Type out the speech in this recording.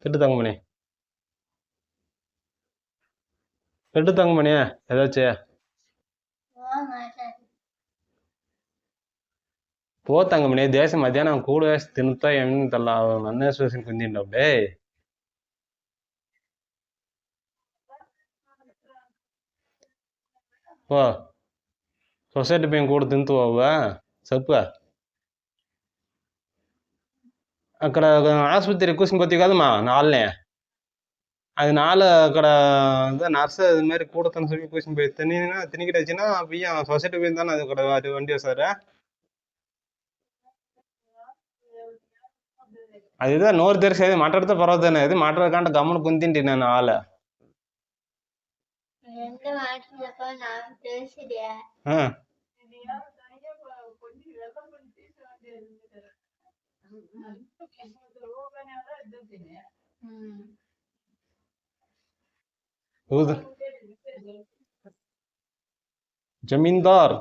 திட்டு தங்கமணி. திட்டு தங்கமணி. ஏதாச்சும் పో తంగమని దేశం మధ్యాహ్నం కూడు వేసి తింటా ఏమి తెల్ల నన్నే చూసి కుందిండే పో సొసైటీ పోయి కూడు తింటూ అవ్వా చెప్పు అక్కడ ఆసుపత్రి కూర్చుని పోతే కదమ్మా నాలునే அது நாலு அக்கட நர்ஸு இது மாதிரி கூட தன்னு சொல்லி கூச்சின்னு போய் திணிக்கிட்டு வச்சுன்னா பையன் சொசைட்டி போய் தானே அது கடை அது வண்டி சார் அதுதான் నోరు తెరిసేది మాట్లాడితే పర్వతానే అది మాట్లాడకంటే గమ్మున కుంతింటి నేను ఆల జమీందార్